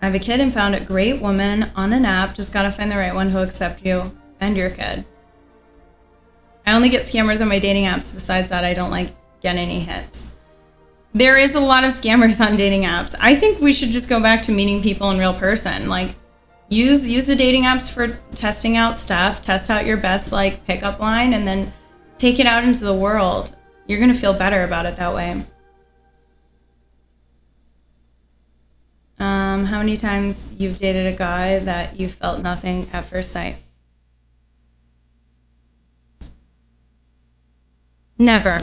I have a kid and found a great woman on an app. Just gotta find the right one who'll accept you and your kid. I only get scammers on my dating apps. Besides that, I don't like get any hits. There is a lot of scammers on dating apps. I think we should just go back to meeting people in real person. Like, use the dating apps for testing out stuff. Test out your best like pickup line, and then take it out into the world. You're gonna feel better about it that way. How many times you've dated a guy that you felt nothing at first sight? Never.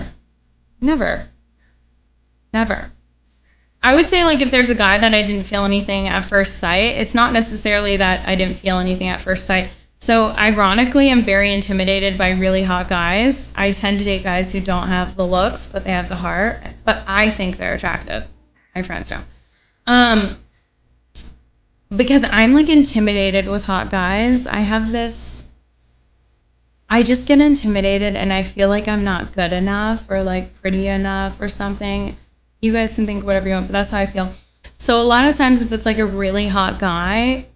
I would say, like, if there's a guy that I didn't feel anything at first sight, it's not necessarily that I didn't feel anything at first sight. So ironically, I'm very intimidated by really hot guys. I tend to date guys who don't have the looks, but they have the heart. But I think they're attractive. My friends don't. Because I'm like intimidated with hot guys. I just get intimidated and I feel like I'm not good enough or like pretty enough or something. You guys can think whatever you want, but that's how I feel. So a lot of times if it's like a really hot guy,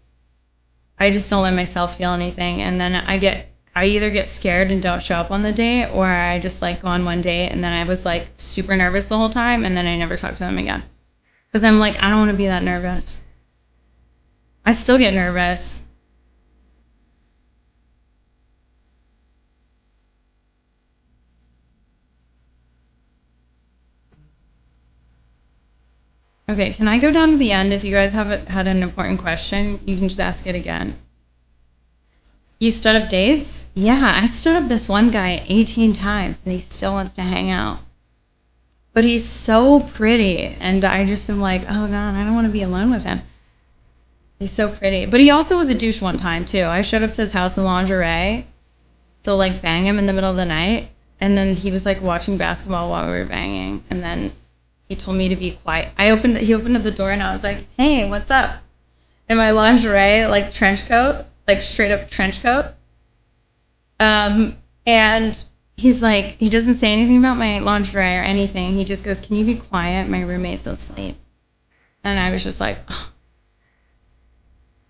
I just don't let myself feel anything. And then I either get scared and don't show up on the date, or I just like go on one date and then I was like super nervous the whole time and then I never talk to him again. Because I'm like, I don't want to be that nervous. I still get nervous. Okay, can I go down to the end? If you guys haven't had an important question, you can just ask it again. You stood up dates? Yeah, I stood up this one guy 18 times and he still wants to hang out. But he's so pretty and I just am like, oh God, I don't want to be alone with him. He's so pretty. But he also was a douche one time too. I showed up to his house in lingerie to like bang him in the middle of the night. And then he was like watching basketball while we were banging. And then he told me to be quiet. He opened up the door and I was like, hey, what's up? In my lingerie, like trench coat, like straight up trench coat. And he's like, he doesn't say anything about my lingerie or anything. He just goes, can you be quiet? My roommate's asleep. And I was just like, oh.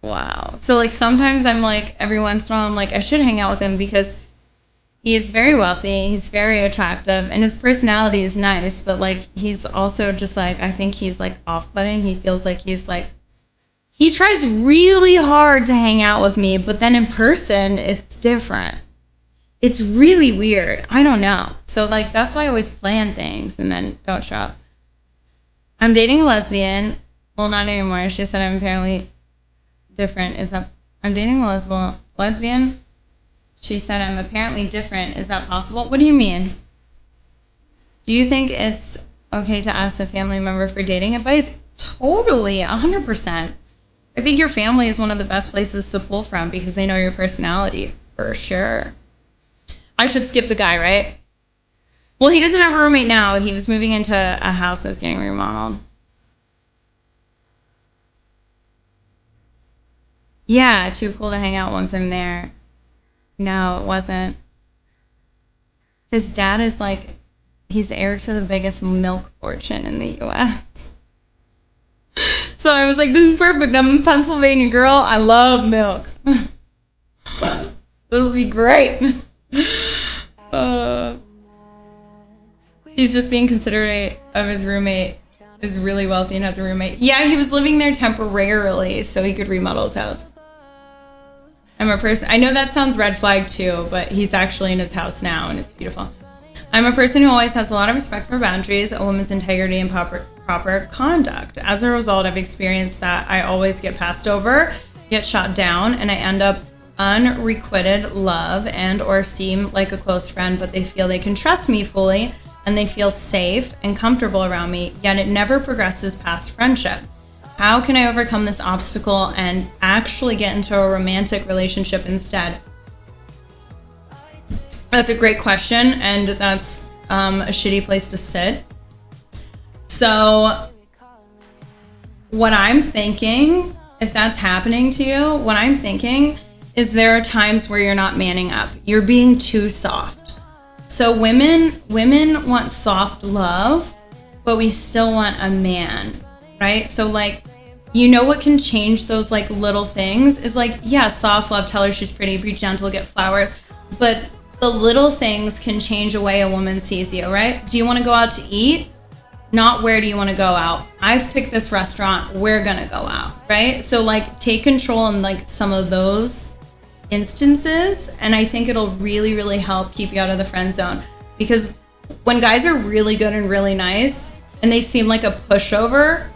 Wow. So like sometimes I'm like, every once in a while I'm like, I should hang out with him because he is very wealthy, he's very attractive, and his personality is nice, but like he's also just like, I think he's like off-putting. He feels like he's like, he tries really hard to hang out with me, but then in person it's different. It's really weird. I don't know. So like that's why I always plan things and then don't show up. I'm dating a lesbian. Well, not anymore. She said I'm apparently different. I'm dating a lesbian? She said I'm apparently different. Is that possible? What do you mean? Do you think it's okay to ask a family member for dating advice? Totally, 100%. I think your family is one of the best places to pull from because they know your personality, for sure. I should skip the guy, right? Well, he doesn't have a roommate now. He was moving into a house that's getting remodeled. Yeah, too cool to hang out once I'm there. No, it wasn't. His dad is like, he's heir to the biggest milk fortune in the U.S. So I was like, this is perfect. I'm a Pennsylvania girl. I love milk. This will be great. He's just being considerate of his roommate. Is really wealthy and has a roommate. Yeah, he was living there temporarily so he could remodel his house. I'm a person, I know that sounds red flag too, but he's actually in his house now and it's beautiful. I'm a person who always has a lot of respect for boundaries, a woman's integrity, and proper conduct. As a result, I've experienced that I always get passed over, get shot down, and I end up unrequited love and or seem like a close friend, but they feel they can trust me fully and they feel safe and comfortable around me, yet it never progresses past friendship. How can I overcome this obstacle and actually get into a romantic relationship instead? That's a great question, and that's a shitty place to sit. So what I'm thinking, if that's happening to you, what I'm thinking is there are times where you're not manning up. You're being too soft. So women want soft love, but we still want a man, right? So like you know what can change those like little things is like, yeah, soft love, tell her she's pretty, be gentle, get flowers. But the little things can change a way a woman sees you, right? Do you want to go out to eat? Not where do you want to go out? I've picked this restaurant, we're gonna go out, right? So like take control in like some of those instances, and I think it'll really, really help keep you out of the friend zone. Because when guys are really good and really nice and they seem like a pushover,